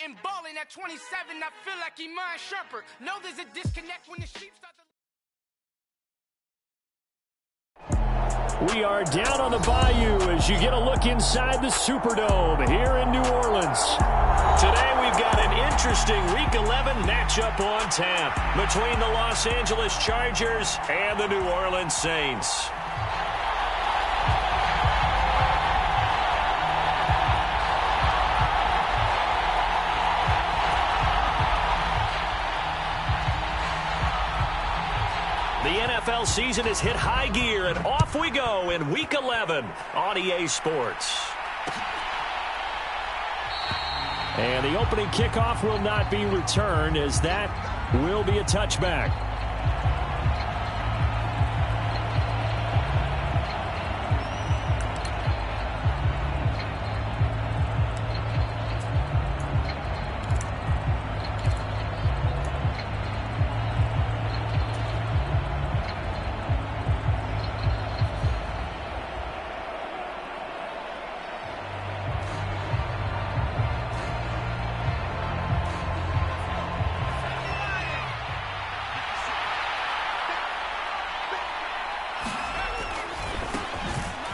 and balling at 27, I feel like Iman Shumpert. Know there's a disconnect when the sheep start to... We are down on the bayou as you get a look inside the Superdome here in New Orleans. Today we've got an interesting Week 11 matchup on tap between the Los Angeles Chargers and the New Orleans Saints. The NFL season has hit high gear, and off we go in Week 11 on EA Sports. And the opening kickoff will not be returned, as that will be a touchback.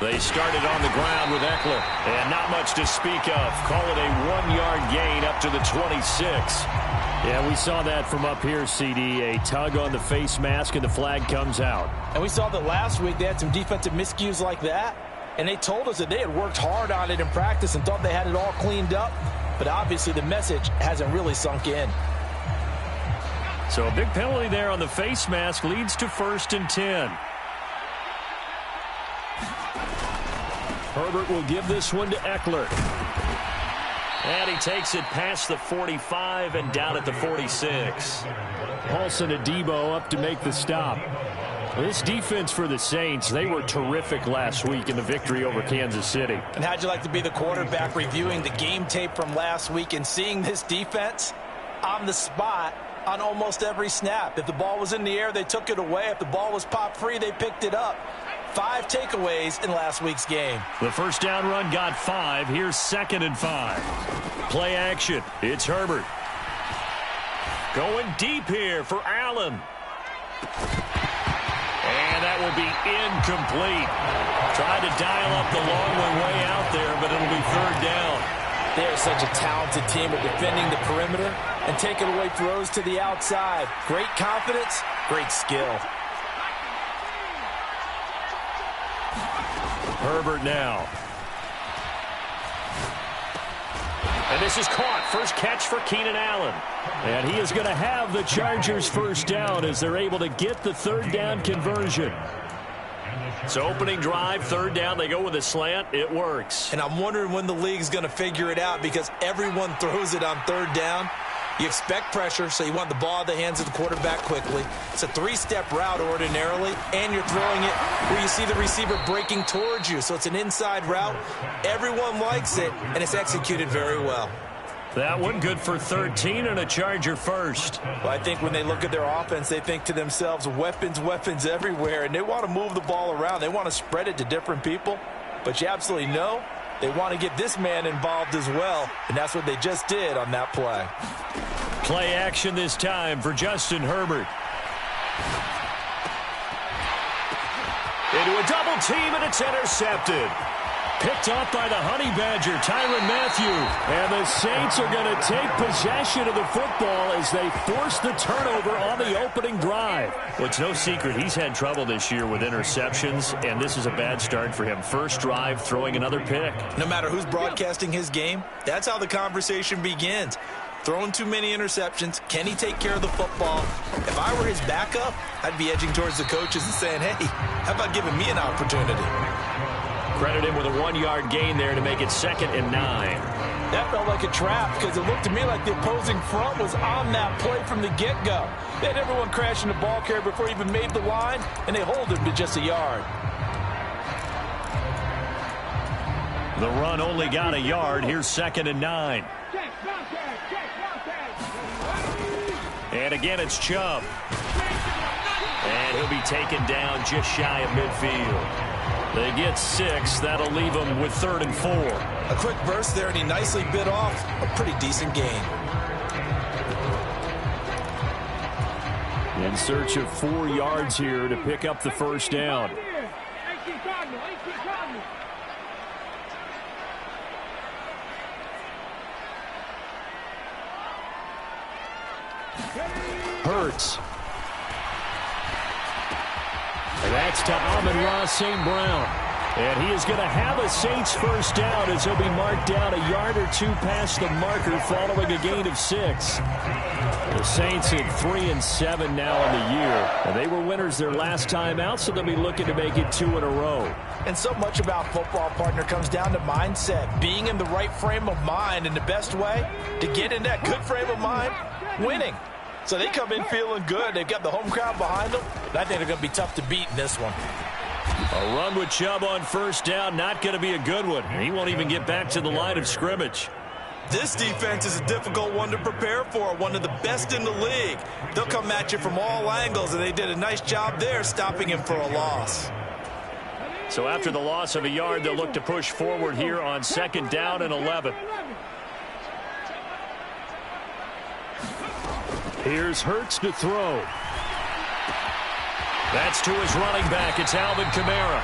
They started on the ground with Eckler, and not much to speak of. Call it a 1-yard gain up to the 26. Yeah, we saw that from up here, CD. A tug on the face mask, and the flag comes out. And we saw that last week they had some defensive miscues like that, and they told us that they had worked hard on it in practice and thought they had it all cleaned up, but obviously the message hasn't really sunk in. So a big penalty there on the face mask leads to 1st and 10. Herbert will give this one to Eckler. And he takes it past the 45 and down at the 46. Paulson Adebo up to make the stop. This defense for the Saints, they were terrific last week in the victory over Kansas City. And how'd you like to be the quarterback reviewing the game tape from last week and seeing this defense on the spot on almost every snap? If the ball was in the air, they took it away. If the ball was popped free, they picked it up. 5 takeaways in last week's game. The first down run got 5. Here's 2nd and 5. Play action. It's Herbert. Going deep here for Allen. And that will be incomplete. Tried to dial up the long way out there, but it'll be 3rd down. They're such a talented team at defending the perimeter and taking away throws to the outside. Great confidence, great skill. Herbert now. And this is caught. First catch for Keenan Allen. And he is going to have the Chargers first down as they're able to get the 3rd down conversion. So opening drive, 3rd down, they go with a slant. It works. And I'm wondering when the league's going to figure it out, because everyone throws it on 3rd down. You expect pressure, so you want the ball in the hands of the quarterback quickly. It's a 3-step route ordinarily, and you're throwing it where you see the receiver breaking towards you. So it's an inside route. Everyone likes it, and it's executed very well. That one good for 13 and a Charger first. Well, I think when they look at their offense, they think to themselves, weapons, weapons everywhere, and they want to move the ball around. They want to spread it to different people, but you absolutely know they want to get this man involved as well, and that's what they just did on that play. Play action this time for Justin Herbert. Into a double team, and it's intercepted. Picked off by the Honey Badger, Tyrann Mathieu. And the Saints are going to take possession of the football as they force the turnover on the opening drive. Well, it's no secret he's had trouble this year with interceptions, and this is a bad start for him. First drive, throwing another pick. No matter who's broadcasting his game, that's how the conversation begins. Throwing too many interceptions. Can he take care of the football? If I were his backup, I'd be edging towards the coaches and saying, hey, how about giving me an opportunity? Credit him with a 1-yard gain there to make it 2nd and 9. That felt like a trap, because it looked to me like the opposing front was on that play from the get-go. They had everyone crashing the ball carrier before he even made the line, and they hold him to just a yard. The run only got a yard. Here's 2nd and 9. And again, it's Chubb. And he'll be taken down just shy of midfield. They get 6. That'll leave them with 3rd and 4. A quick burst there, and he nicely bit off a pretty decent gain. In search of 4 yards here to pick up the first down. Hurts. And that's to Amon-Ra St. Brown. And he is going to have a Saints first down as he'll be marked down a yard or 2 past the marker following a gain of 6. The Saints at 3-7 now in the year. And they were winners their last time out, so they'll be looking to make it 2 in a row. And so much about football, partner, comes down to mindset. Being in the right frame of mind, and the best way to get in that good frame of mind, winning. So they come in feeling good. They've got the home crowd behind them. I think they're going to be tough to beat in this one. A run with Chubb on first down, not going to be a good one. He won't even get back to the line of scrimmage. This defense is a difficult one to prepare for, one of the best in the league. They'll come at you from all angles, and they did a nice job there stopping him for a loss. So after the loss of a yard, they'll look to push forward here on 2nd down and 11. Here's Hurts to throw. That's to his running back. It's Alvin Kamara.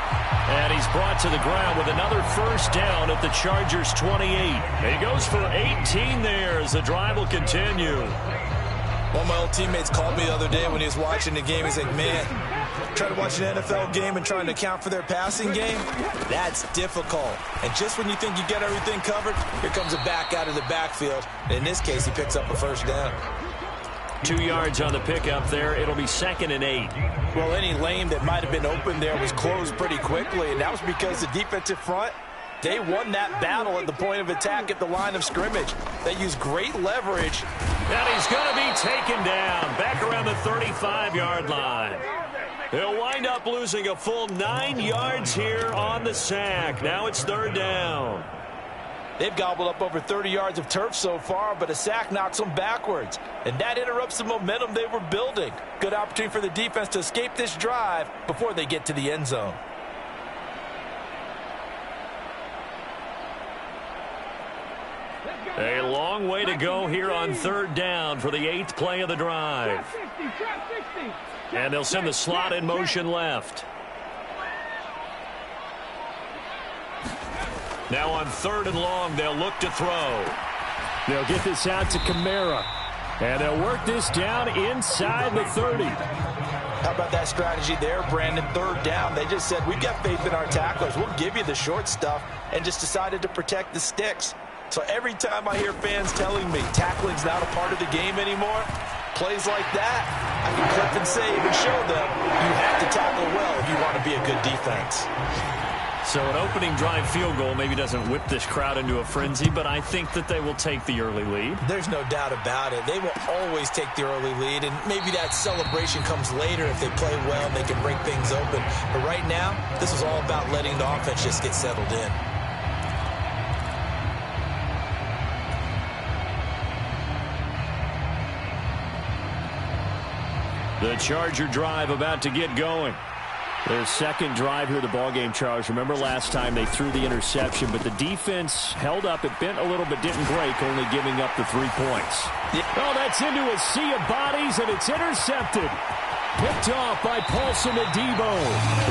And he's brought to the ground with another first down at the Chargers' 28. He goes for 18 there as the drive will continue. One of my old teammates called me the other day when he was watching the game. He's like, man, trying to watch an NFL game and trying to account for their passing game, that's difficult. And just when you think you get everything covered, here comes a back out of the backfield. In this case, he picks up a first down. 2 yards on the pickup there. It'll be 2nd and 8. Well, any lane that might have been open there was closed pretty quickly, and that was because the defensive front, they won that battle at the point of attack at the line of scrimmage. They used great leverage. And he's going to be taken down back around the 35-yard line. He'll wind up losing a full 9 yards here on the sack. Now it's 3rd down. They've gobbled up over 30 yards of turf so far, but a sack knocks them backwards. And that interrupts the momentum they were building. Good opportunity for the defense to escape this drive before they get to the end zone. A long way to go here on 3rd down for the 8th play of the drive. And they'll send the slot in motion left. Now on 3rd and long, they'll look to throw. They'll get this out to Kamara. And they'll work this down inside the 30. How about that strategy there, Brandon? 3rd down. They just said, we've got faith in our tacklers. We'll give you the short stuff, and just decided to protect the sticks. So every time I hear fans telling me tackling's not a part of the game anymore, plays like that, I can clip and save and show them you have to tackle well if you want to be a good defense. So an opening drive field goal maybe doesn't whip this crowd into a frenzy, but I think that they will take the early lead. There's no doubt about it. They will always take the early lead, and maybe that celebration comes later if they play well and they can break things open. But right now, this is all about letting the offense just get settled in. The Charger drive about to get going. Their 2nd drive here of the ballgame, Charles. Remember last time they threw the interception, but the defense held up. It bent a little but didn't break, only giving up the 3 points. Yeah. Oh, that's into a sea of bodies, and it's intercepted. Picked off by Paulson Adebo.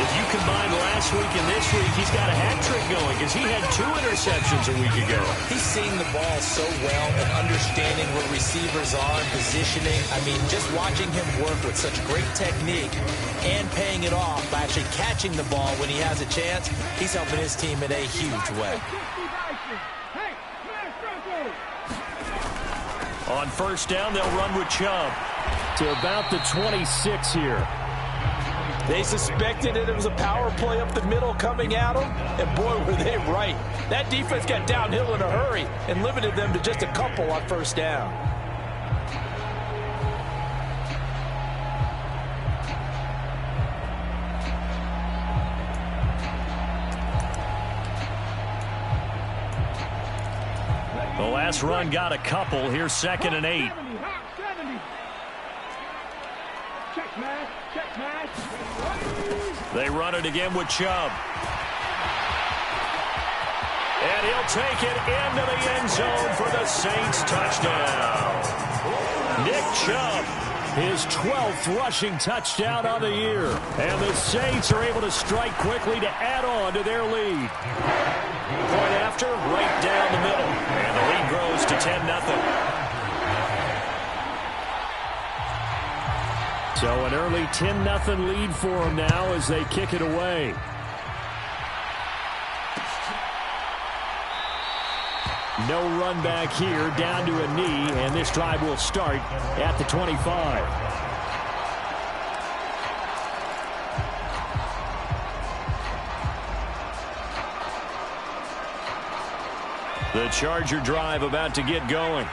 If you combine last week and this week, he's got a hat trick going because he had 2 interceptions a week ago. He's seeing the ball so well and understanding where receivers are and positioning. I mean, just watching him work with such great technique and paying it off by actually catching the ball when he has a chance, he's helping his team in a huge way. On 1st down, they'll run with Chubb to about the 26 here. They suspected it was a power play up the middle coming at them, and boy, were they right. That defense got downhill in a hurry and limited them to just a couple on 1st down. The last run got a couple. Here's 2nd and 8. They run it again with Chubb. And he'll take it into the end zone for the Saints touchdown. Nick Chubb, his 12th rushing touchdown on the year. And the Saints are able to strike quickly to add on to their lead. Point after, right down the middle. And the lead grows to 10-0. So an early 10-0 lead for them now as they kick it away. No run back here, down to a knee, and this drive will start at the 25. The Charger drive about to get going.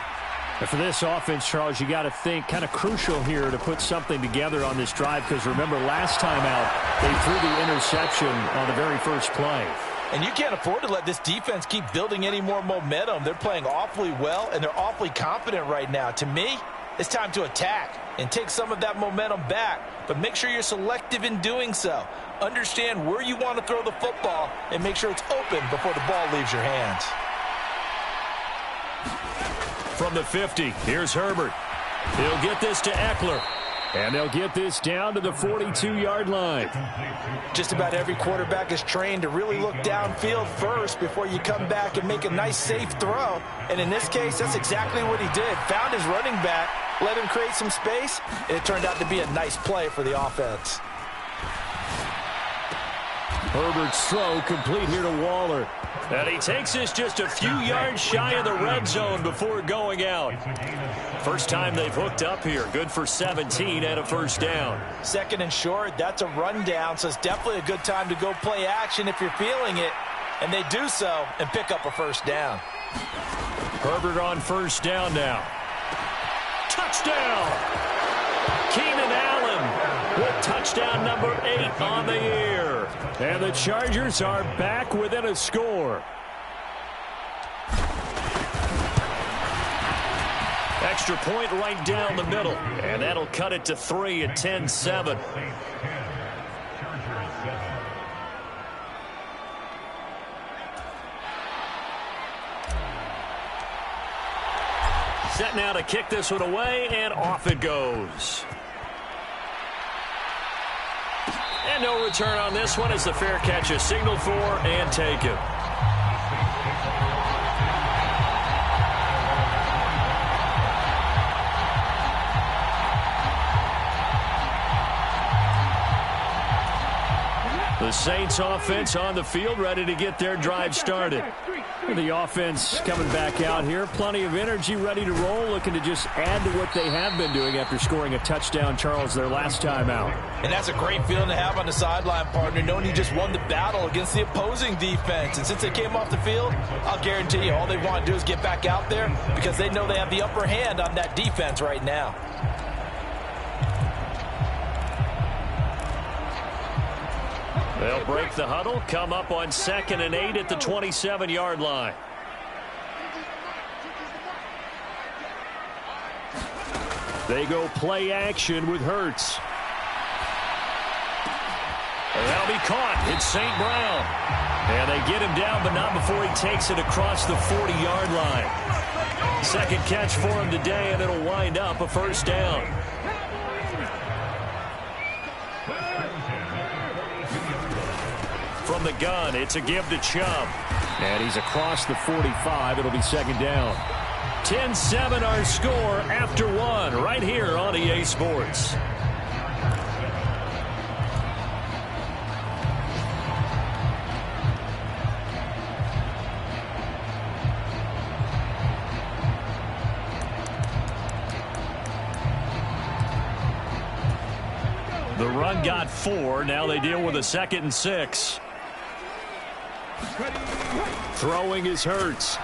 And for this offense, Charles, you got to think kind of crucial here to put something together on this drive because remember last time out they threw the interception on the very first play. And you can't afford to let this defense keep building any more momentum. They're playing awfully well, and they're awfully confident right now. To me, it's time to attack and take some of that momentum back. But make sure you're selective in doing so. Understand where you want to throw the football and make sure it's open before the ball leaves your hands. From the 50, here's Herbert. He'll get this to Eckler. And they'll get this down to the 42-yard line. Just about every quarterback is trained to really look downfield first before you come back and make a nice, safe throw. And in this case, that's exactly what he did. Found his running back, let him create some space, and it turned out to be a nice play for the offense. Herbert's throw complete here to Waller. And he takes this just a few yards shy of the red zone before going out. First time they've hooked up here. Good for 17 and a first down. Second and short, that's a rundown, so it's definitely a good time to go play action if you're feeling it. And they do so and pick up a first down. Herbert on first down now. Touchdown! Keenan Allen with touchdown number 8 on the year. And the Chargers are back within a score. Extra point right down the middle. And that'll cut it to 3 at 10-7. Set now to kick this one away, and off it goes. And no return on this one as the fair catch is signaled for and taken. The Saints offense on the field ready to get their drive started. The offense coming back out here. Plenty of energy, ready to roll, looking to just add to what they have been doing after scoring a touchdown, Charles, their last time out. And that's a great feeling to have on the sideline, partner, knowing you just won the battle against the opposing defense. And since they came off the field, I'll guarantee you all they want to do is get back out there because they know they have the upper hand on that defense right now. They'll break the huddle, come up on 2nd and 8 at the 27-yard line. They go play action with Hurts. And that'll be caught. It's St. Brown. And they get him down, but not before he takes it across the 40-yard line. Second catch for him today, and it'll wind up a first down. From the gun, it's a give to Chubb. And he's across the 45. It'll be second down. 10-7 our score after one right here on EA Sports. The run got 4. Now they deal with a 2nd and 6. Throwing is Hurts.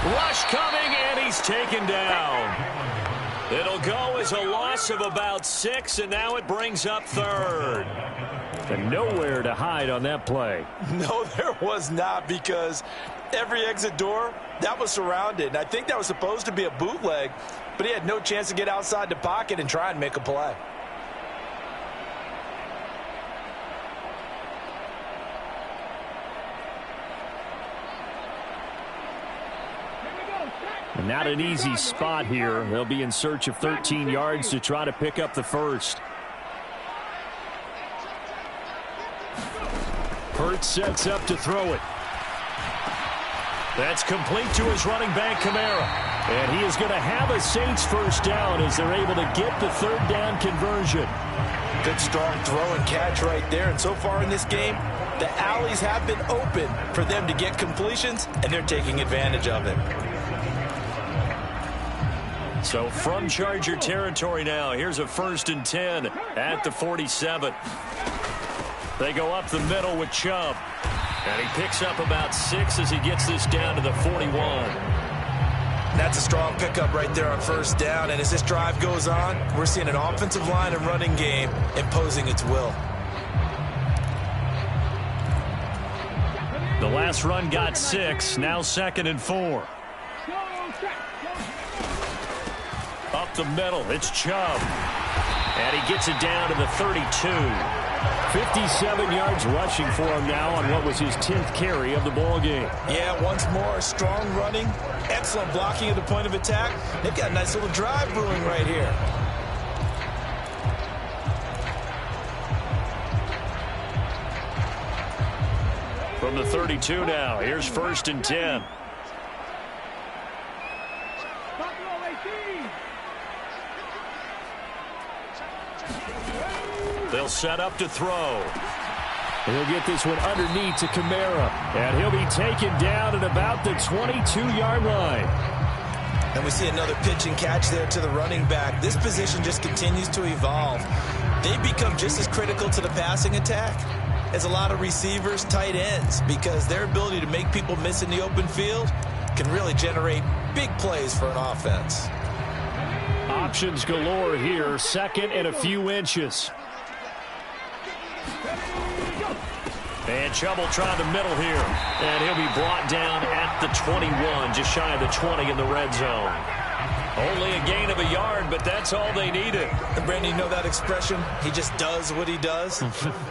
Rush coming, and he's taken down. It'll go as a loss of about 6, and now it brings up 3rd. And nowhere to hide on that play. No, there was not, because every exit door, that was surrounded. And I think that was supposed to be a bootleg, but he had no chance to get outside the pocket and try and make a play. And not an easy spot here. They'll be in search of 13 yards to try to pick up the first. Hurts sets up to throw it. That's complete to his running back, Kamara. And he is going to have a Saints first down as they're able to get the third down conversion. Good strong throw and catch right there. And so far in this game, the alleys have been open for them to get completions, and they're taking advantage of it. So from Charger territory now, here's a 1st and 10 at the 47. They go up the middle with Chubb. And he picks up about 6 as he gets this down to the 41. That's a strong pickup right there on first down. And as this drive goes on, we're seeing an offensive line and running game imposing its will. The last run got 6. Now 2nd and 4. Up the middle, it's Chubb. And he gets it down to the 32. 57 yards rushing for him now on what was his 10th carry of the ball game. Yeah, once more, strong running, excellent blocking at the point of attack. They've got a nice little drive brewing right here. From the 32 now, here's 1st and 10. They'll set up to throw. He'll get this one underneath to Kamara. And he'll be taken down at about the 22-yard line. And we see another pitch and catch there to the running back. This position just continues to evolve. They become just as critical to the passing attack as a lot of receivers, tight ends, because their ability to make people miss in the open field can really generate big plays for an offense. Options galore here. 2nd and a few inches. And Chubb will try the middle here. And he'll be brought down at the 21, just shy of the 20 in the red zone. Only a gain of a yard, but that's all they needed. And Brandon, you know that expression? He just does what he does.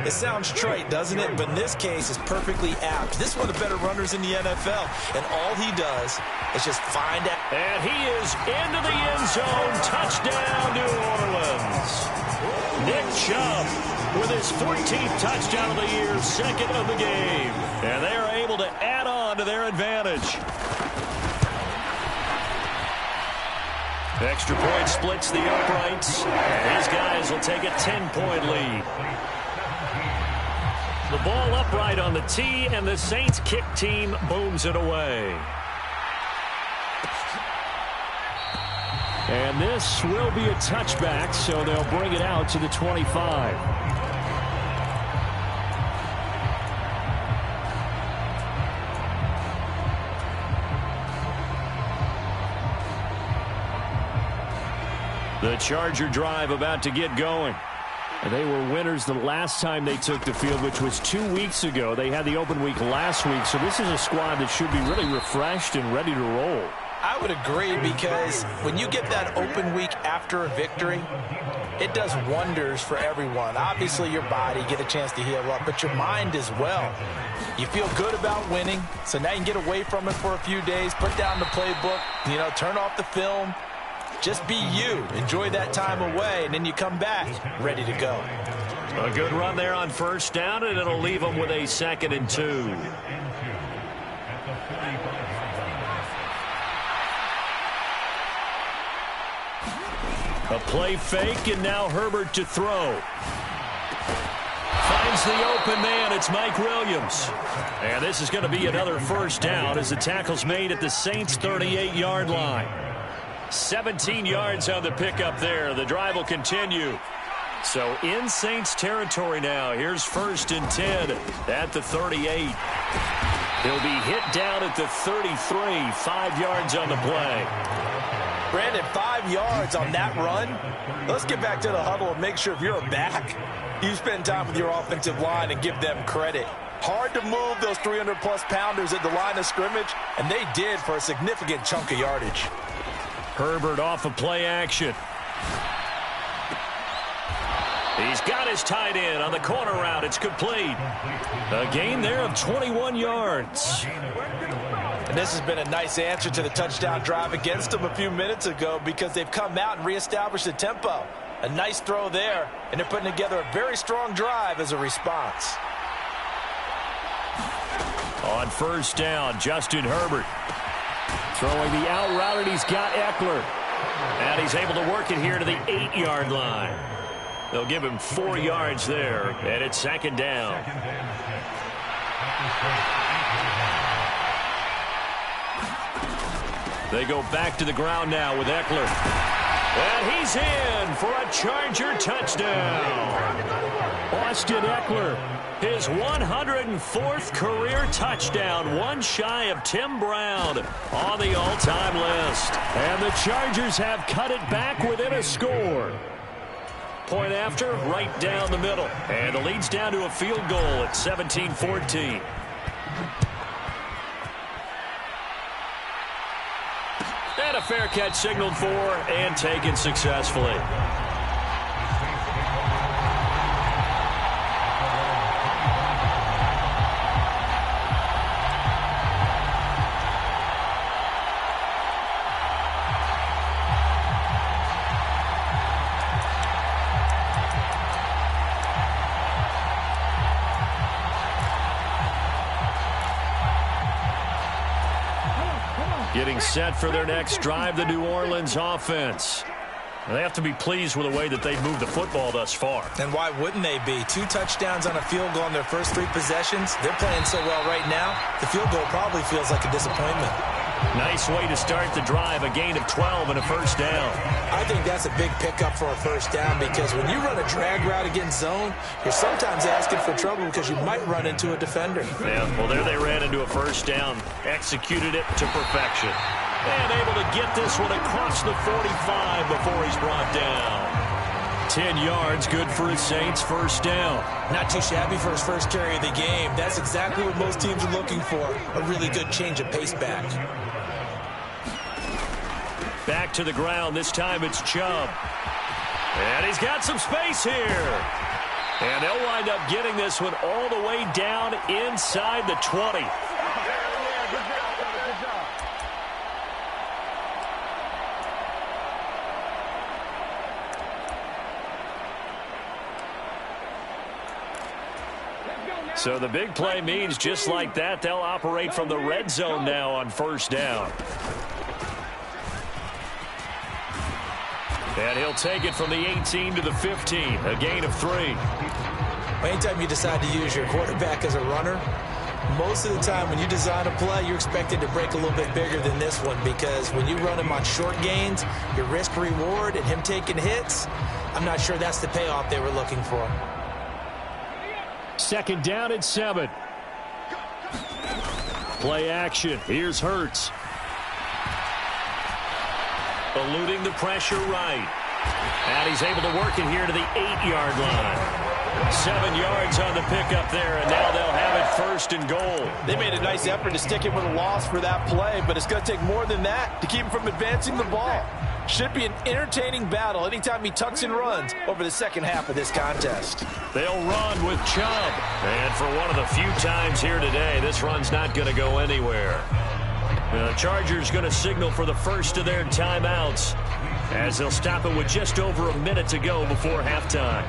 It sounds trite, doesn't it? But in this case, it's perfectly apt. This is one of the better runners in the NFL. And all he does is just find out. And he is into the end zone. Touchdown, New Orleans. Nick Chubb with his 14th touchdown of the year, 2nd of the game. And they are able to add on to their advantage. Extra point splits the uprights. And these guys will take a 10-point lead. The ball upright on the tee, and the Saints kick team booms it away. And this will be a touchback, so they'll bring it out to the 25. The Charger drive about to get going. They were winners the last time they took the field, which was 2 weeks ago. They had the open week last week, so this is a squad that should be really refreshed and ready to roll. I would agree, because when you get that open week after a victory, it does wonders for everyone. Obviously, your body, get a chance to heal up, but your mind as well. You feel good about winning, so now you can get away from it for a few days, put down the playbook, turn off the film. Just be you. Enjoy that time away, and then you come back ready to go. A good run there on first down, and it'll leave them with a 2nd and 2. A play fake, and now Herbert to throw. Finds the open man. It's Mike Williams. And this is going to be another first down as the tackle's made at the Saints' 38-yard line. 17 yards on the pickup there. The drive will continue. So in Saints territory now. Here's 1st and 10 at the 38. He'll be hit down at the 33. 5 yards on the play. Brandon, 5 yards on that run. Let's get back to the huddle and make sure if you're a back, you spend time with your offensive line and give them credit. Hard to move those 300-plus pounders at the line of scrimmage, and they did for a significant chunk of yardage. Herbert off of play action. He's got his tight end on the corner route. It's complete. A gain there of 21 yards. And this has been a nice answer to the touchdown drive against them a few minutes ago because they've come out and reestablished the tempo. A nice throw there, and they're putting together a very strong drive as a response. On first down, Justin Herbert throwing the out route, and he's got Eckler. And he's able to work it here to the 8-yard line. They'll give him 4 yards there, and it's second down. They go back to the ground now with Eckler. And he's in for a Charger touchdown. Austin Eckler, his 104th career touchdown, one shy of Tim Brown on the all-time list. And the Chargers have cut it back within a score. Point after, right down the middle. And the lead's down to a field goal at 17-14. And a fair catch signaled for and taken successfully. Getting set for their next drive, the New Orleans offense. They have to be pleased with the way that they've moved the football thus far. And why wouldn't they be? 2 touchdowns on a field goal in their first 3 possessions. They're playing so well right now, the field goal probably feels like a disappointment. Nice way to start the drive, a gain of 12 and a first down. I think that's a big pickup for a first down because when you run a drag route against zone, you're sometimes asking for trouble because you might run into a defender. Yeah, well, there they ran into a first down, executed it to perfection. And able to get this one across the 45 before he's brought down. 10 yards, good for his Saints, first down. Not too shabby for his first carry of the game. That's exactly what most teams are looking for, a really good change of pace back. Back to the ground. This time it's Chubb. And he's got some space here. And they'll wind up getting this one all the way down inside the 20. So the big play means just like that, they'll operate from the red zone now on first down. And he'll take it from the 18 to the 15, a gain of 3. Anytime you decide to use your quarterback as a runner, most of the time when you design a play, you're expected to break a little bit bigger than this one because when you run him on short gains, your risk-reward and him taking hits, I'm not sure that's the payoff they were looking for. Second down and 7. Play action. Here's Hurts. Eluding the pressure right. And he's able to work it here to the 8-yard line. 7 yards on the pickup there, and now they'll have it first and goal. They made a nice effort to stick him with a loss for that play, but it's going to take more than that to keep him from advancing the ball. Should be an entertaining battle anytime he tucks and runs over the second half of this contest. They'll run with Chubb. And for one of the few times here today, this run's not going to go anywhere. The Chargers going to signal for the first of their timeouts as they'll stop it with just over a minute to go before halftime.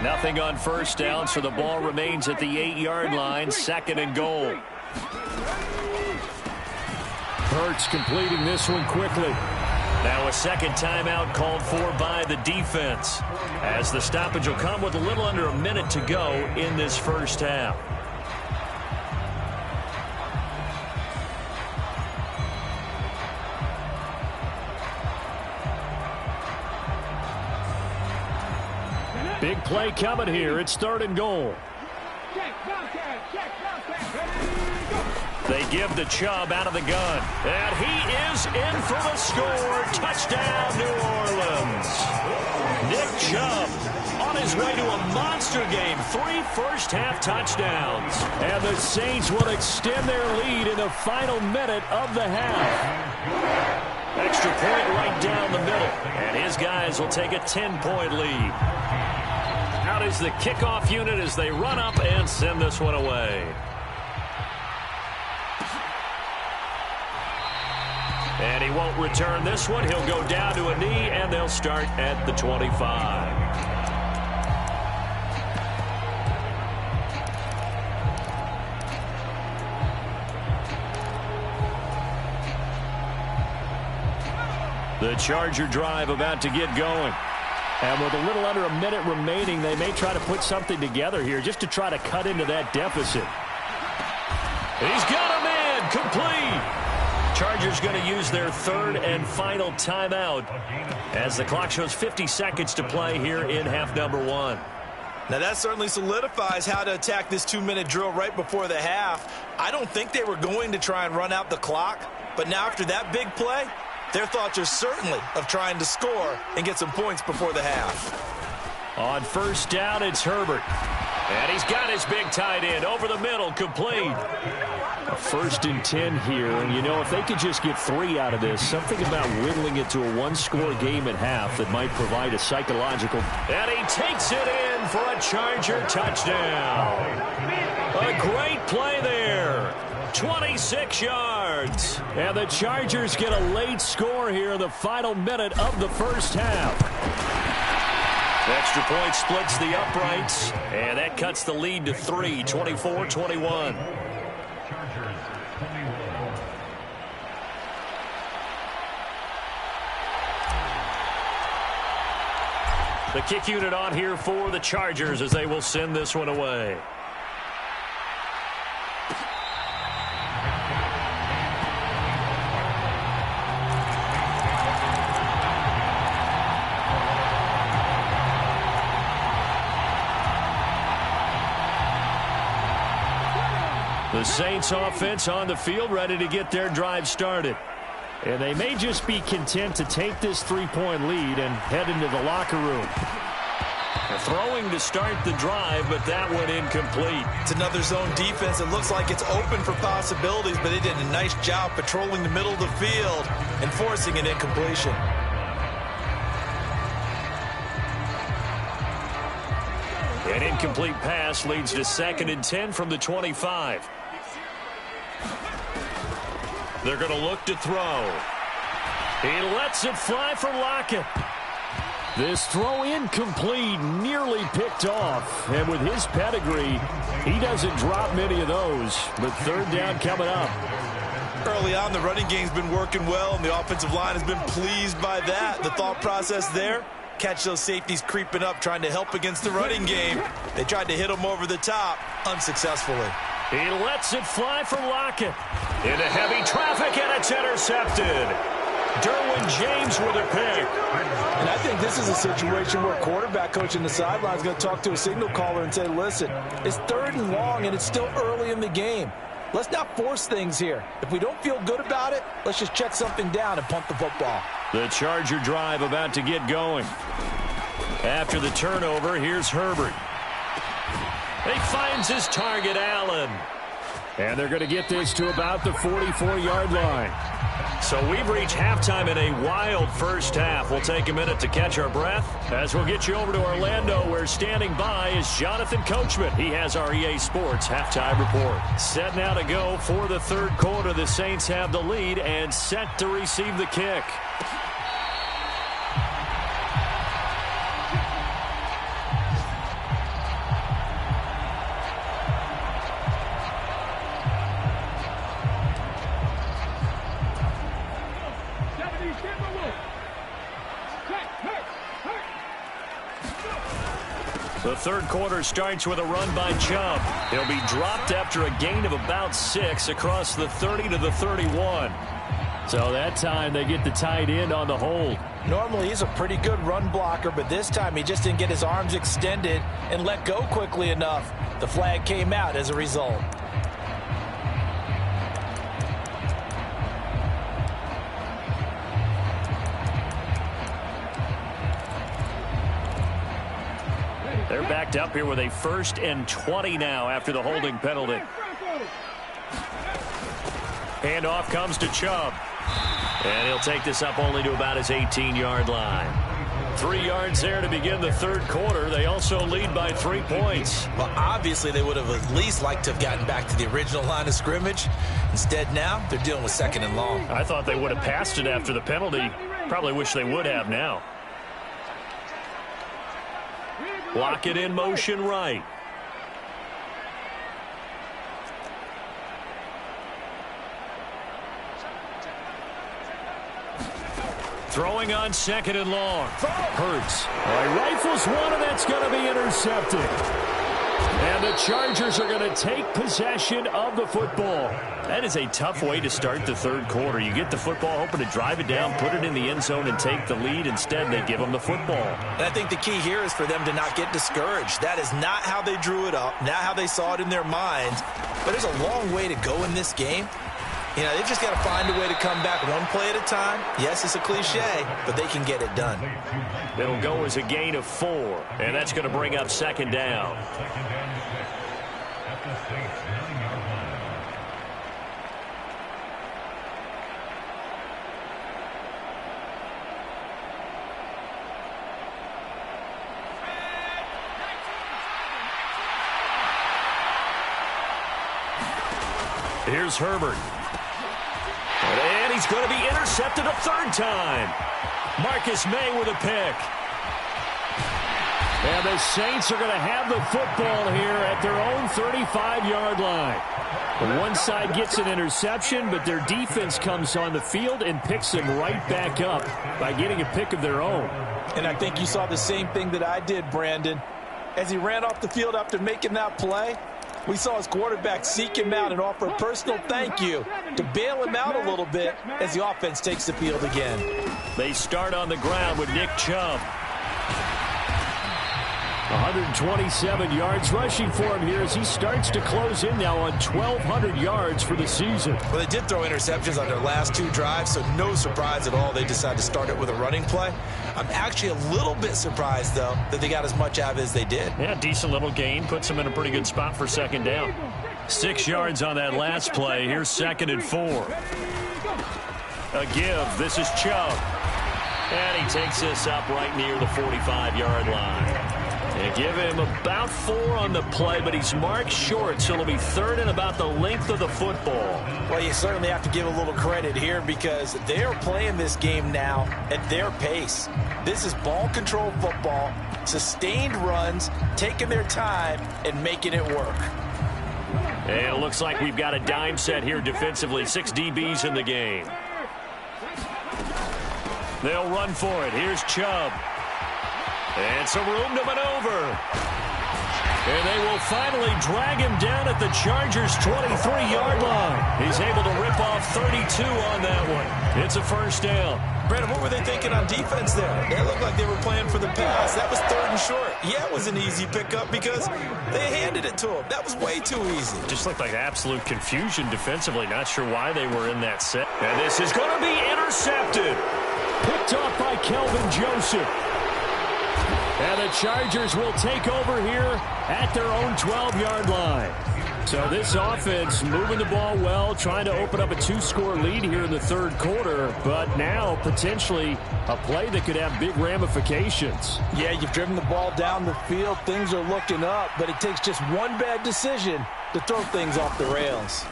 Nothing on first down, so the ball remains at the 8-yard line, second and goal. Hurts completing this one quickly. Now a second timeout called for by the defense, as the stoppage will come with a little under a minute to go in this first half. Big play coming here. It's third and goal. They give the Chubb out of the gun. And he is in for the score. Touchdown, New Orleans. Nick Chubb on his way to a monster game. 3 first-half touchdowns. And the Saints will extend their lead in the final minute of the half. Extra point right down the middle. And his guys will take a 10-point lead. Out is the kickoff unit as they run up and send this one away. And he won't return this one. He'll go down to a knee, and they'll start at the 25. The Charger drive about to get going. And with a little under a minute remaining, they may try to put something together here just to try to cut into that deficit. He's got him in. Complete. Chargers going to use their third and final timeout as the clock shows 50 seconds to play here in half number 1. Now that certainly solidifies how to attack this 2-minute drill right before the half. I don't think they were going to try and run out the clock, but now after that big play, their thoughts are certainly of trying to score and get some points before the half. On first down, it's Herbert. And he's got his big tight end over the middle, complete. A 1st and 10 here, and you know, if they could just get 3 out of this, something about whittling it to a 1-score game at half that might provide a psychological. And he takes it in for a Charger touchdown. A great play there. 26 yards. And the Chargers get a late score here in the final minute of the first half. Extra point splits the uprights, and that cuts the lead to 3, 24-21. The kick unit on here for the Chargers as they will send this one away. The Saints offense on the field ready to get their drive started. And they may just be content to take this 3-point lead and head into the locker room. They're throwing to start the drive, but that one incomplete. It's another zone defense. It looks like it's open for possibilities, but they did a nice job patrolling the middle of the field and forcing an incompletion. An incomplete pass leads to 2nd and 10 from the 25. They're going to look to throw. He lets it fly for Lockett. This throw incomplete, nearly picked off. And with his pedigree, he doesn't drop many of those. But 3rd down coming up. Early on, the running game's been working well, and the offensive line has been pleased by that. The thought process there, catch those safeties creeping up, trying to help against the running game. They tried to hit them over the top, unsuccessfully. He lets it fly for Lockett. Into heavy traffic, and it's intercepted. Derwin James with a pick. And I think this is a situation where quarterback coach in the sideline is going to talk to a signal caller and say, listen, it's 3rd and long, and it's still early in the game. Let's not force things here. If we don't feel good about it, let's just check something down and punt the football. The Charger drive about to get going. After the turnover, here's Herbert. He finds his target, Allen. And they're going to get this to about the 44-yard line. So we've reached halftime in a wild first half. We'll take a minute to catch our breath as we'll get you over to Orlando, where standing by is Jonathan Coachman. He has our EA Sports halftime report. Set now to go for the 3rd quarter. The Saints have the lead and set to receive the kick. The 3rd quarter starts with a run by Chubb. He'll be dropped after a gain of about 6 across the 30 to the 31. So that time they get the tight end on the hold. Normally he's a pretty good run blocker, but this time he just didn't get his arms extended and let go quickly enough. The flag came out as a result. backed up here with a 1st and 20 now after the holding penalty. Handoff comes to Chubb. And he'll take this up only to about his 18-yard line. 3 yards there to begin the third quarter. They also lead by 3 points. Well, obviously they would have at least liked to have gotten back to the original line of scrimmage. Instead now they're dealing with 2nd and long. I thought they would have passed it after the penalty. Probably wish they would have now. Block it in motion right. Throwing on 2nd and long. Hurts. Rifles one, and that's going to be intercepted. And the Chargers are going to take possession of the football. That is a tough way to start the third quarter. You get the football, hoping to drive it down, put it in the end zone, and take the lead. Instead, they give them the football. And I think the key here is for them to not get discouraged. That is not how they drew it up, not how they saw it in their minds. But there's a long way to go in this game. You know, they've just got to find a way to come back one play at a time. Yes, it's a cliche, but they can get it done. It'll go as a gain of 4, and that's going to bring up 2nd down. Here's Herbert. And he's going to be intercepted a 3rd time. Marcus May with a pick. And the Saints are going to have the football here at their own 35-yard line. One side gets an interception, but their defense comes on the field and picks them right back up by getting a pick of their own. And I think you saw the same thing that I did, Brandon. As he ran off the field after making that play, we saw his quarterback seek him out and offer a personal thank you to bail him out a little bit as the offense takes the field again. They start on the ground with Nick Chubb. 127 yards rushing for him here as he starts to close in now on 1,200 yards for the season. Well, they did throw interceptions on their last 2 drives, so no surprise at all they decided to start it with a running play. I'm actually a little bit surprised, though, that they got as much out of it as they did. Yeah, decent little gain. Puts them in a pretty good spot for 2nd down. 6 yards on that last play. Here's 2nd and 4. A give. This is Chubb. And he takes this up right near the 45-yard line. They give him about 4 on the play, but he's marked short, so it'll be 3rd and about the length of the football. Well, you certainly have to give a little credit here because they're playing this game now at their pace. This is ball control football, sustained runs, taking their time, and making it work. And it looks like we've got a dime set here defensively. 6 DBs in the game. They'll run for it. Here's Chubb. And some room to maneuver. And they will finally drag him down at the Chargers' 23-yard line. He's able to rip off 32 on that one. It's a 1st down. Brandon, what were they thinking on defense there? It looked like they were playing for the pass. That was 3rd and short. Yeah, it was an easy pickup because they handed it to him. That was way too easy. Just looked like absolute confusion defensively. Not sure why they were in that set. And this is going to be intercepted. Picked off by Kelvin Joseph. And the Chargers will take over here at their own 12-yard line. So this offense moving the ball well, trying to open up a 2-score lead here in the third quarter, but now potentially a play that could have big ramifications. Yeah, you've driven the ball down the field. Things are looking up, but it takes just one bad decision to throw things off the rails.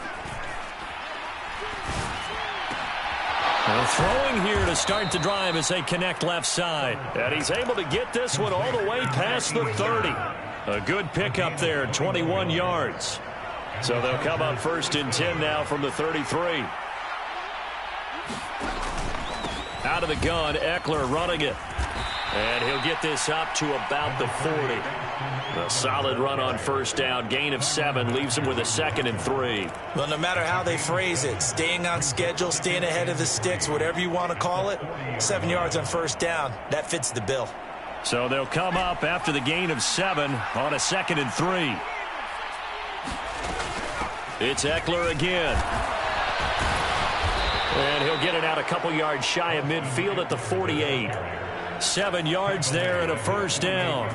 Well, throwing here to start the drive as they connect left side. And he's able to get this one all the way past the 30. A good pickup there, 21 yards. So they'll come up 1st and 10 now from the 33. Out of the gun, Eckler running it. And he'll get this up to about the 40. A solid run on 1st down. Gain of 7 leaves him with a 2nd and 3. Well, no matter how they phrase it, staying on schedule, staying ahead of the sticks, whatever you want to call it, 7 yards on 1st down, that fits the bill. So they'll come up after the gain of 7 on a 2nd and 3. It's Eckler again. And he'll get it out a couple yards shy of midfield at the 48. 7 yards there and a 1st down.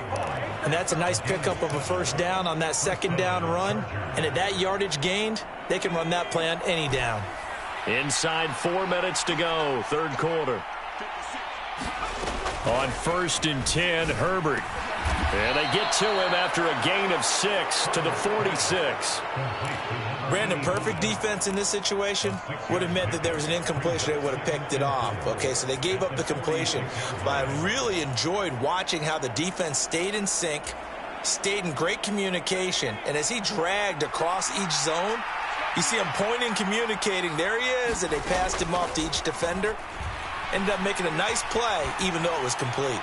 And that's a nice pickup of a first down on that second down run. And at that yardage gained, they can run that play on any down. Inside 4 minutes to go, third quarter. On 1st and 10, Herbert. And they get to him after a gain of 6 to the 46. Brandon, perfect defense in this situation would have meant that there was an incompletion. They would have picked it off. Okay, so they gave up the completion. But I really enjoyed watching how the defense stayed in sync, stayed in great communication. And as he dragged across each zone, you see him pointing, communicating. There he is, and they passed him off to each defender. Ended up making a nice play, even though it was complete.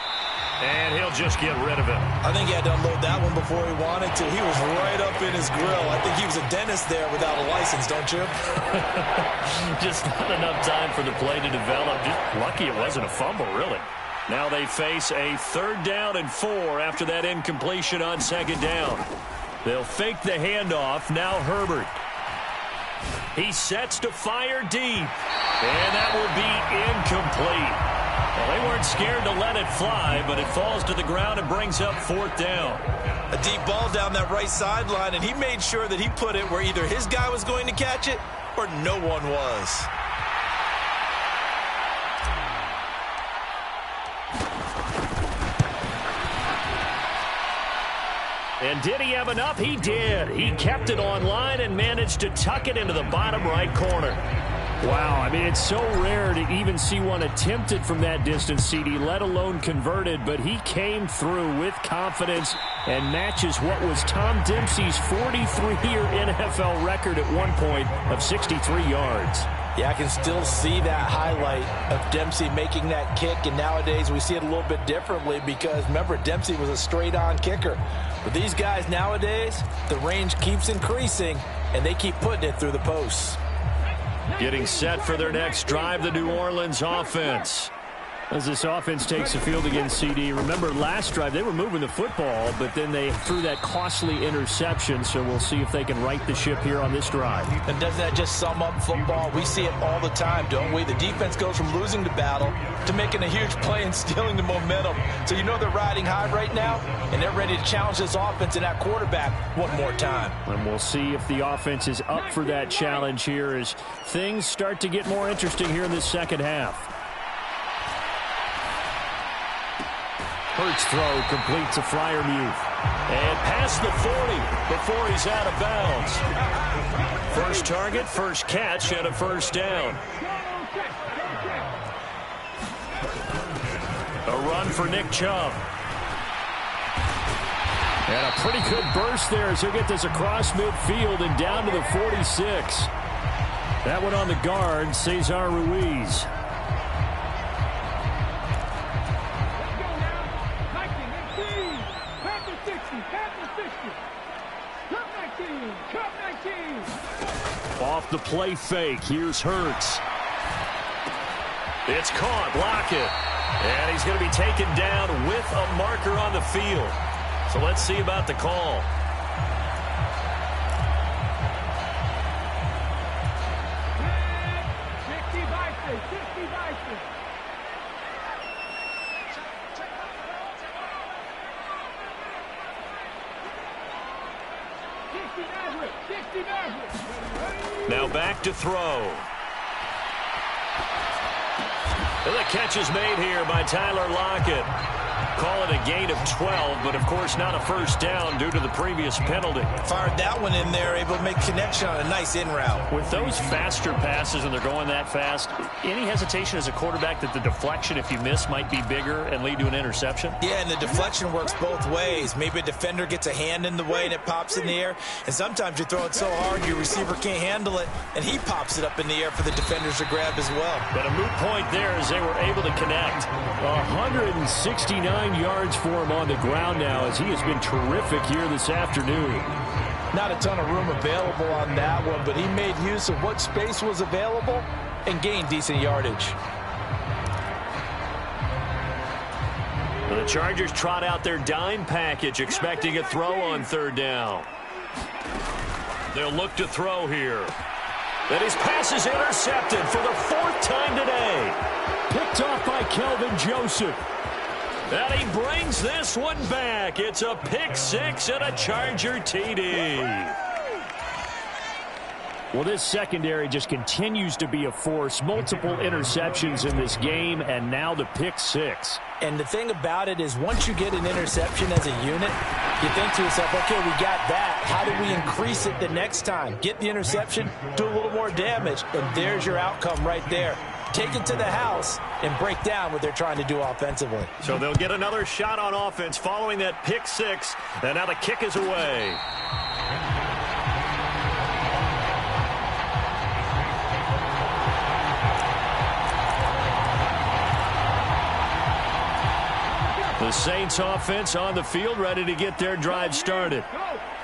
And he'll just get rid of it. I think he had to unload that one before he wanted to. He was right up in his grill. I think he was a dentist there without a license, don't you? Just not enough time for the play to develop. Just lucky it wasn't a fumble, really. Now they face a 3rd down and 4 after that incompletion on 2nd down. They'll fake the handoff. Now Herbert. He sets to fire deep. And that will be incomplete. Well, they weren't scared to let it fly, but it falls to the ground and brings up 4th down. A deep ball down that right sideline, and he made sure that he put it where either his guy was going to catch it or no one was. And did he have enough? He did. He kept it online and managed to tuck it into the bottom right corner. Wow, I mean, it's so rare to even see one attempted from that distance, CD, let alone converted, but he came through with confidence and matches what was Tom Dempsey's 43-year NFL record at one point of 63 yards. Yeah, I can still see that highlight of Dempsey making that kick, and nowadays we see it a little bit differently because, remember, Dempsey was a straight-on kicker. But these guys nowadays, the range keeps increasing, and they keep putting it through the posts. Getting set for their next drive, the New Orleans offense. As this offense takes the field against CD, remember last drive they were moving the football, but then they threw that costly interception, so we'll see if they can right the ship here on this drive. And doesn't that just sum up football? We see it all the time, don't we? The defense goes from losing the battle to making a huge play and stealing the momentum. So you know they're riding high right now, and they're ready to challenge this offense and that quarterback one more time. And we'll see if the offense is up for that challenge here as things start to get more interesting here in this second half. Hurts throw complete to Freiermuth. And past the 40 before he's out of bounds. First target, first catch, and a first down. A run for Nick Chubb. And a pretty good burst there as he'll get this across midfield and down to the 46. That one on the guard, Cesar Ruiz. Off the play fake. Here's Hurts. It's caught. Lockett. And he's going to be taken down with a marker on the field. So let's see about the call. Now back to throw. And the catch is made here by Tyler Lockett. Call it a gain of 12, but of course not a first down due to the previous penalty. Fired that one in there, able to make connection on a nice in route. With those faster passes and they're going that fast, any hesitation as a quarterback that the deflection, if you miss, might be bigger and lead to an interception? Yeah, and the deflection works both ways. Maybe a defender gets a hand in the way and it pops in the air, and sometimes you throw it so hard your receiver can't handle it, and he pops it up in the air for the defenders to grab as well. But a moot point there as they were able to connect. 169 yards for him on the ground now as he has been terrific here this afternoon. Not a ton of room available on that one, but he made use of what space was available and gained decent yardage. The Chargers trot out their dime package, expecting a throw on third down. They'll look to throw here. And his pass is intercepted for the fourth time today. Picked off by Kelvin Joseph. And he brings this one back. It's a pick six and a Charger TD. Well, this secondary just continues to be a force. Multiple interceptions in this game, and now the pick six. And the thing about it is once you get an interception as a unit, you think to yourself, okay, we got that. How do we increase it the next time? Get the interception, do a little more damage, and there's your outcome right there. Take it to the house and break down what they're trying to do offensively. So they'll get another shot on offense following that pick six, and now the kick is away. The Saints offense on the field, ready to get their drive started.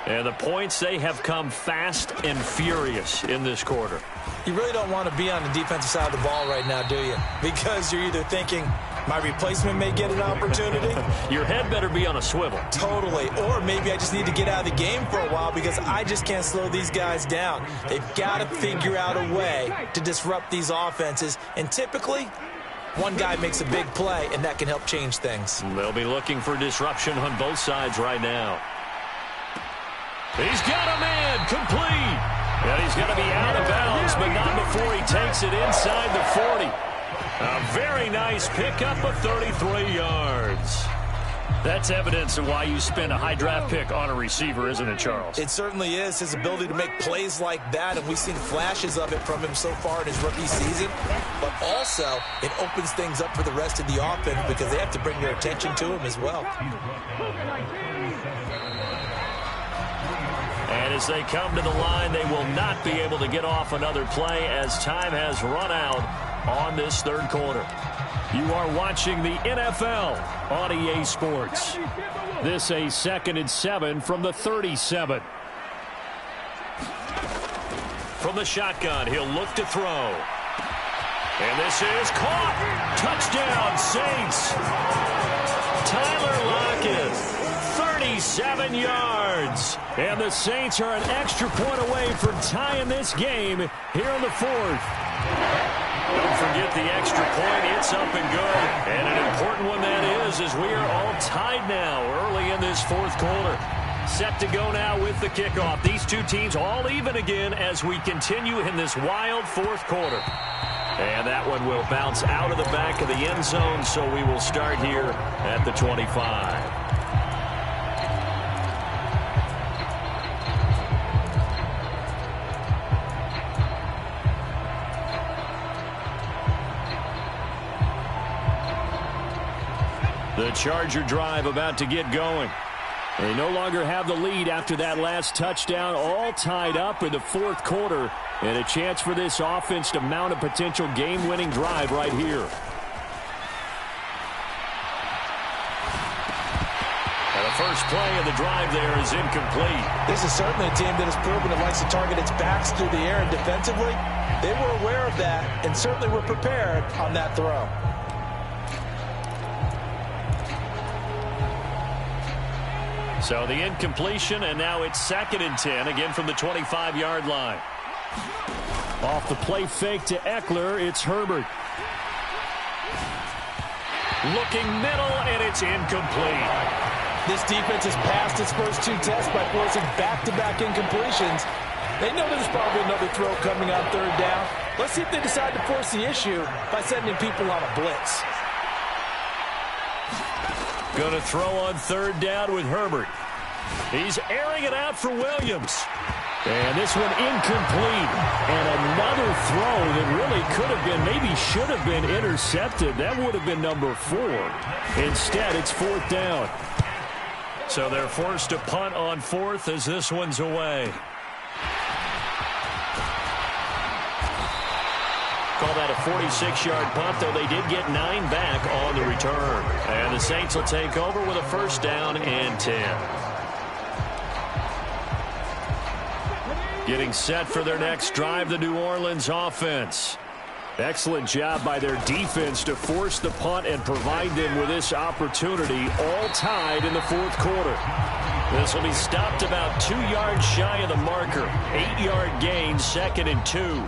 And the points, they have come fast and furious in this quarter. You really don't want to be on the defensive side of the ball right now, do you? Because you're either thinking, my replacement may get an opportunity. Your head better be on a swivel. Totally. Or maybe I just need to get out of the game for a while because I just can't slow these guys down. They've got to figure out a way to disrupt these offenses. And typically, one guy makes a big play, and that can help change things. They'll be looking for disruption on both sides right now. He's got a man complete. And he's going to be out of bounds, but not before he takes it inside the 40. A very nice pickup of 33 yards. That's evidence of why you spend a high draft pick on a receiver, isn't it, Charles? It certainly is. His ability to make plays like that, and we've seen flashes of it from him so far in his rookie season. But also, it opens things up for the rest of the offense because they have to bring their attention to him as well. And as they come to the line, they will not be able to get off another play as time has run out on this third quarter. You are watching the NFL on EA Sports. This a 2nd and 7 from the 37. From the shotgun, he'll look to throw. And this is caught. Touchdown, Saints. Tyler Lockett, 37 yards. And the Saints are an extra point away from tying this game here in the 4th. Don't forget the extra point. It's up and good. And an important one that is, as we are all tied now early in this 4th quarter. Set to go now with the kickoff. These two teams all even again as we continue in this wild 4th quarter. And that one will bounce out of the back of the end zone, so we will start here at the 25. The Charger drive about to get going. They no longer have the lead after that last touchdown, all tied up in the 4th quarter, and a chance for this offense to mount a potential game-winning drive right here. And the first play of the drive there is incomplete. This is certainly a team that has proven it likes to target its backs through the air and defensively. They were aware of that and certainly were prepared on that throw. So the incompletion, and now it's 2nd and 10, again from the 25-yard line. Off the play fake to Eckler, it's Herbert. Looking middle, and it's incomplete. This defense has passed its first 2 tests by forcing back-to-back incompletions. They know there's probably another throw coming on 3rd down. Let's see if they decide to force the issue by sending people on a blitz. Going to throw on 3rd down with Herbert. He's airing it out for Williams. And this one incomplete. And another throw that really could have been, maybe should have been intercepted. That would have been number 4. Instead, it's 4th down. So they're forced to punt on 4th as this one's away. Call that a 46-yard punt, though they did get 9 back on the return. And the Saints will take over with a 1st down and 10. Getting set for their next drive, the New Orleans offense. Excellent job by their defense to force the punt and provide them with this opportunity, all tied in the 4th quarter. This will be stopped about 2 yards shy of the marker. 8-yard gain, 2nd and 2.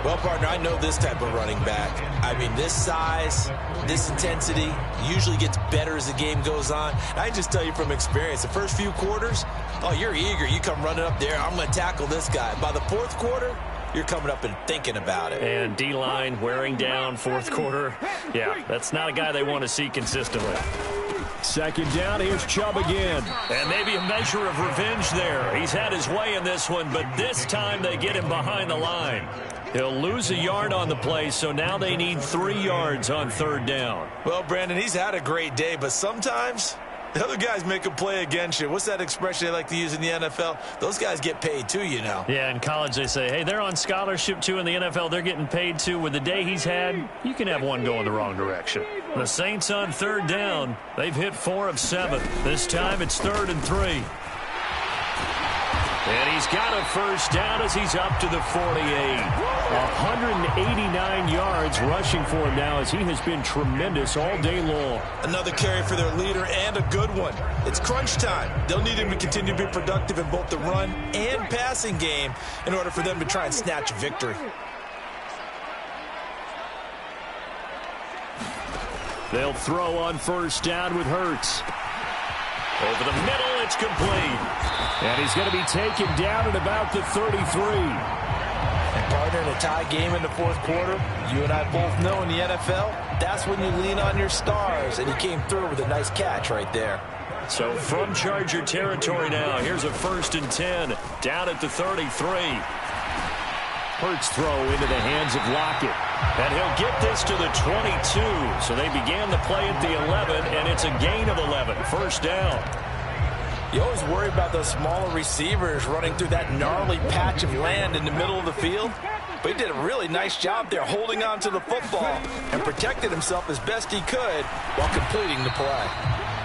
Well, partner, I know this type of running back. I mean, this size, this intensity usually gets better as the game goes on. I can just tell you from experience, the first few quarters, oh, you're eager. You come running up there, I'm going to tackle this guy. By the fourth quarter, you're coming up and thinking about it. And D-line wearing down fourth quarter. Yeah, that's not a guy they want to see consistently. Second down, here's Chubb again. And maybe a measure of revenge there. He's had his way in this one, but this time they get him behind the line. He'll lose a yard on the play, so now they need 3 yards on third down. Well, Brandon, he's had a great day, but sometimes the other guys make a play against you. What's that expression they like to use in the NFL? Those guys get paid too, you know. Yeah, in college they say, hey, they're on scholarship too. In the NFL, they're getting paid too. With the day he's had, you can have one go in the wrong direction. The Saints on third down. They've hit 4 of 7. This time it's 3rd and 3. And he's got a first down as he's up to the 48. 189 yards rushing for him now as he has been tremendous all day long. Another carry for their leader and a good one. It's crunch time. They'll need him to continue to be productive in both the run and passing game in order for them to try and snatch a victory. They'll throw on first down with Hurts. Over the middle, it's complete. And he's going to be taken down at about the 33. And partner, in a tie game in the fourth quarter, you and I both know in the NFL, that's when you lean on your stars. And he came through with a nice catch right there. So from Charger territory now, here's a 1st and 10 down at the 33. Hurts throw into the hands of Lockett. And he'll get this to the 22. So they began the play at the 11, and it's a gain of 11. First down. You always worry about those smaller receivers running through that gnarly patch of land in the middle of the field. But he did a really nice job there holding on to the football and protected himself as best he could while completing the play.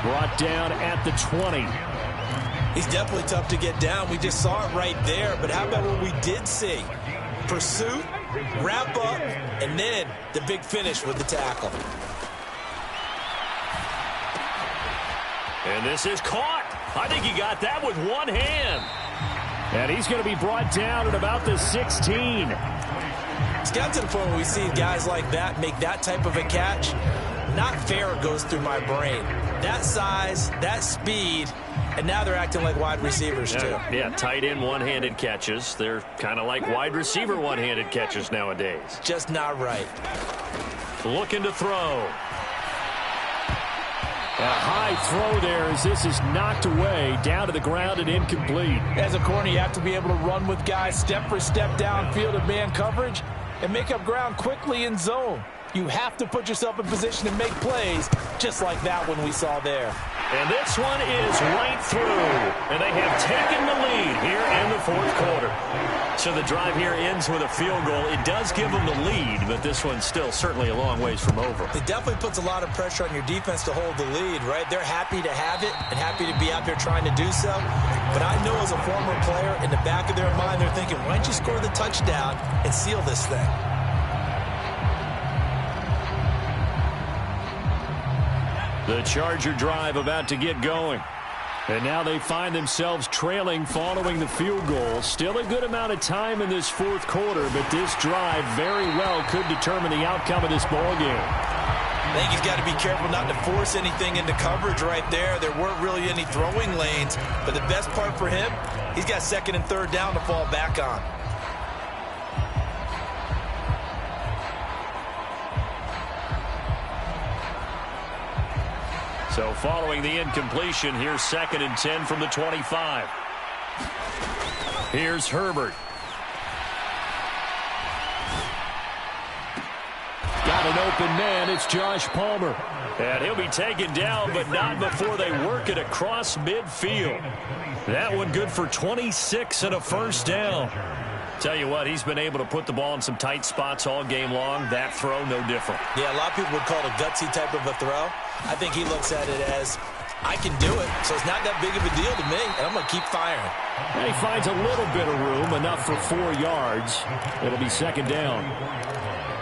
Brought down at the 20. He's definitely tough to get down. We just saw it right there. But how about what we did see? Pursuit, wrap up, and then the big finish with the tackle. And this is caught. I think he got that with one hand. And he's going to be brought down at about the 16. It's got to the point where we see guys like that make that type of a catch. Not fair goes through my brain. That size, that speed, and now they're acting like wide receivers too. Yeah, tight end one-handed catches. They're kind of like wide receiver one-handed catches nowadays. Just not right. Looking to throw. A high throw there as this is knocked away, down to the ground and incomplete. As a corner, you have to be able to run with guys step for step downfield in man coverage and make up ground quickly in zone. You have to put yourself in position to make plays, just like that one we saw there. And this one is right through. And they have taken the lead here in the fourth quarter. So the drive here ends with a field goal. It does give them the lead, but this one's still certainly a long ways from over. It definitely puts a lot of pressure on your defense to hold the lead, right? They're happy to have it and happy to be out there trying to do so. But I know as a former player, in the back of their mind, they're thinking, why don't you score the touchdown and seal this thing? The Charger drive about to get going. And now they find themselves trailing following the field goal. Still a good amount of time in this fourth quarter, but this drive very well could determine the outcome of this ball game. I think he's got to be careful not to force anything into coverage right there. There weren't really any throwing lanes, but the best part for him, he's got 2nd and 3rd down to fall back on. So following the incompletion, here's 2nd and 10 from the 25. Here's Herbert. Got an open man. It's Josh Palmer. And he'll be taken down, but not before they work it across midfield. That one good for 26 and a first down. Tell you what, he's been able to put the ball in some tight spots all game long. That throw, no different. Yeah, a lot of people would call it a gutsy type of a throw. I think he looks at it as, I can do it, so it's not that big of a deal to me, and I'm going to keep firing. And he finds a little bit of room, enough for 4 yards. It'll be 2nd down.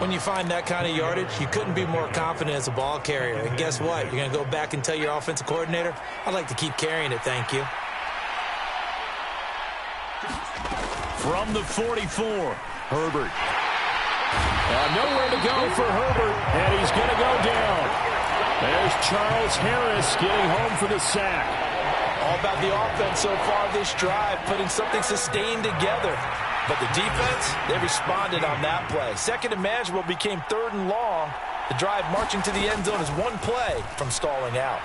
When you find that kind of yardage, you couldn't be more confident as a ball carrier. And guess what? You're going to go back and tell your offensive coordinator, I'd like to keep carrying it, thank you. From the 44, Herbert. Nowhere to go for Herbert, and he's going to go down. There's Charles Harris getting home for the sack. All about the offense so far this drive, putting something sustained together. But the defense, they responded on that play. Second and manageable became third and long. The drive marching to the end zone is one play from stalling out.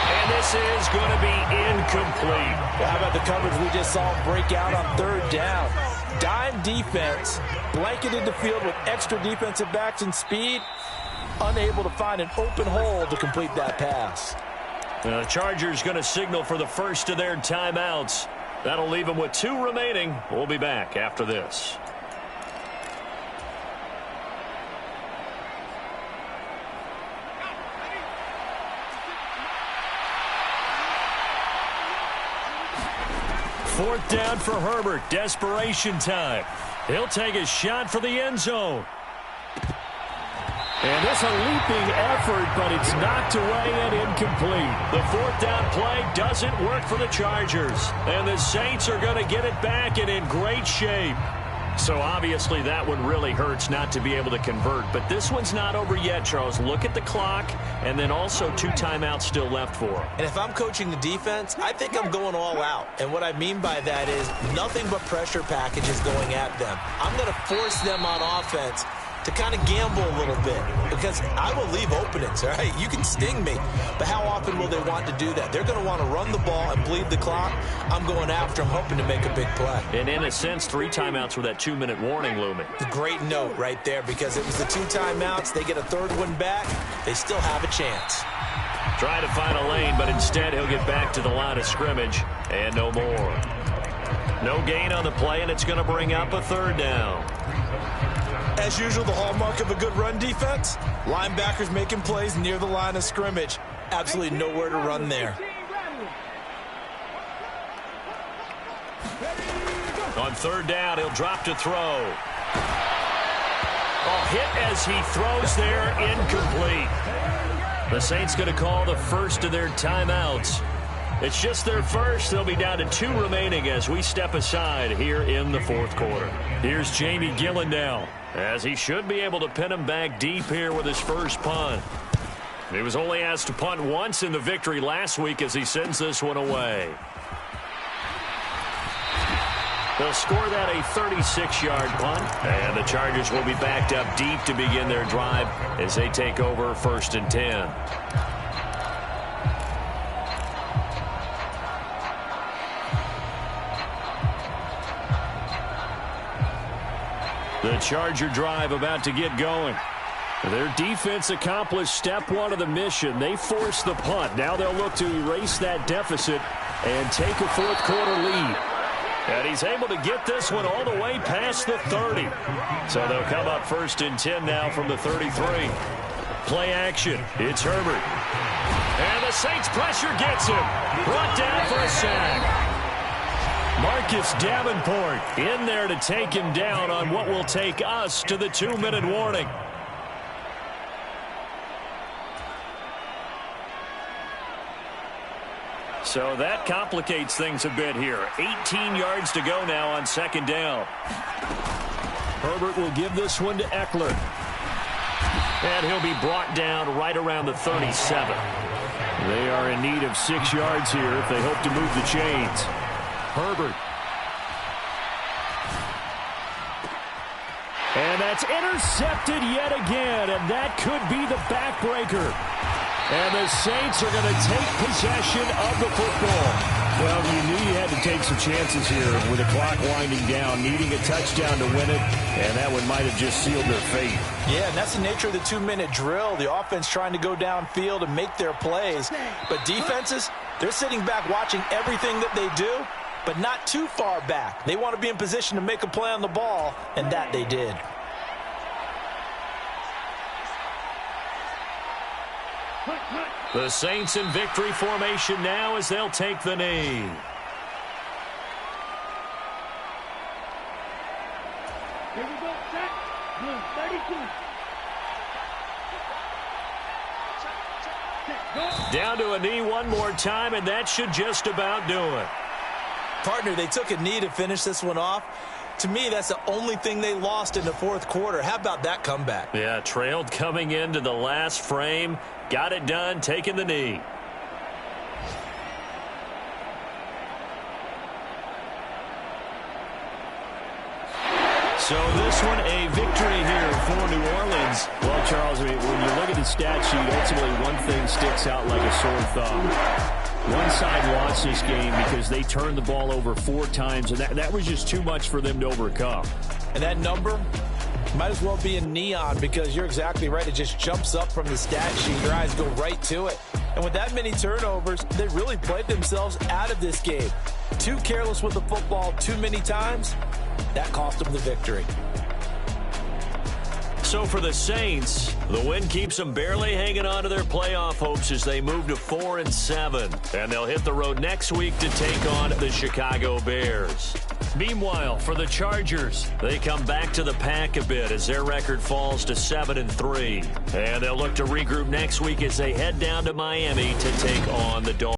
And this is going to be incomplete. Well, how about the coverage we just saw break out on third down? Dime defense, blanketed the field with extra defensive backs and speed, unable to find an open hole to complete that pass. The Chargers going to signal for the first of their timeouts. That'll leave them with 2 remaining. We'll be back after this. Fourth down for Herbert. Desperation time. He'll take a shot for the end zone. And this a leaping effort, but it's knocked away and incomplete. The fourth down play doesn't work for the Chargers. And the Saints are going to get it back and in great shape. So obviously that one really hurts not to be able to convert. But this one's not over yet, Charles. Look at the clock, and then also 2 timeouts still left for them. And if I'm coaching the defense, I think I'm going all out. And what I mean by that is nothing but pressure packages going at them. I'm going to force them on offense to kind of gamble a little bit, because I will leave openings, all right? You can sting me, but how often will they want to do that? They're going to want to run the ball and bleed the clock. I'm going after them, hoping to make a big play. And in a sense, 3 timeouts with that 2-minute warning looming. Great note right there, because it was the 2 timeouts. They get a third one back. They still have a chance. Try to find a lane, but instead he'll get back to the line of scrimmage, and no more. No gain on the play, and it's going to bring up a third down. As usual, the hallmark of a good run defense, linebackers making plays near the line of scrimmage. Absolutely nowhere to run there. On third down, he'll drop to throw. Hit as he throws there, incomplete. The Saints going to call the first of their timeouts. It's just their first. They'll be down to 2 remaining as we step aside here in the fourth quarter. Here's Jamie Gillen now, as he should be able to pin him back deep here with his first punt. He was only asked to punt once in the victory last week as he sends this one away. They'll score that a 36-yard punt, and the Chargers will be backed up deep to begin their drive as they take over 1st and 10. The Charger drive about to get going. Their defense accomplished step 1 of the mission. They forced the punt. Now they'll look to erase that deficit and take a fourth quarter lead. And he's able to get this one all the way past the 30. So they'll come up 1st and 10 now from the 33. Play action. It's Herbert. And the Saints pressure gets him. Brought down for a sack. Marcus Davenport in there to take him down on what will take us to the 2-minute warning. So that complicates things a bit here. 18 yards to go now on 2nd down. Herbert will give this one to Eckler. And he'll be brought down right around the 37. They are in need of 6 yards here if they hope to move the chains. Herbert. And that's intercepted yet again, and that could be the backbreaker. And the Saints are going to take possession of the football. Well, you knew you had to take some chances here with the clock winding down, needing a touchdown to win it, and that one might have just sealed their fate. Yeah, and that's the nature of the 2-minute drill. The offense trying to go downfield and make their plays. But defenses, they're sitting back watching everything that they do, but not too far back. They want to be in position to make a play on the ball, and that they did. The Saints in victory formation now as they'll take the knee. Here we go, set. 32. Down to a knee one more time, and that should just about do it. Partner, they took a knee to finish this one off. To me, that's the only thing they lost in the fourth quarter. How about that comeback? Yeah, trailed coming into the last frame. Got it done, taking the knee. So this one, a victory here for New Orleans. Well, Charles, I mean, when you look at the stat sheet, ultimately one thing sticks out like a sore thumb. One side lost this game because they turned the ball over 4 times, and that was just too much for them to overcome. And that number might as well be in neon because you're exactly right. It just jumps up from the stat sheet. Your eyes go right to it. And with that many turnovers, they really played themselves out of this game. Too careless with the football too many times. That cost them the victory. So for the Saints, the win keeps them barely hanging on to their playoff hopes as they move to 4-7. And they'll hit the road next week to take on the Chicago Bears. Meanwhile, for the Chargers, they come back to the pack a bit as their record falls to 7-3. And they'll look to regroup next week as they head down to Miami to take on the Dolphins.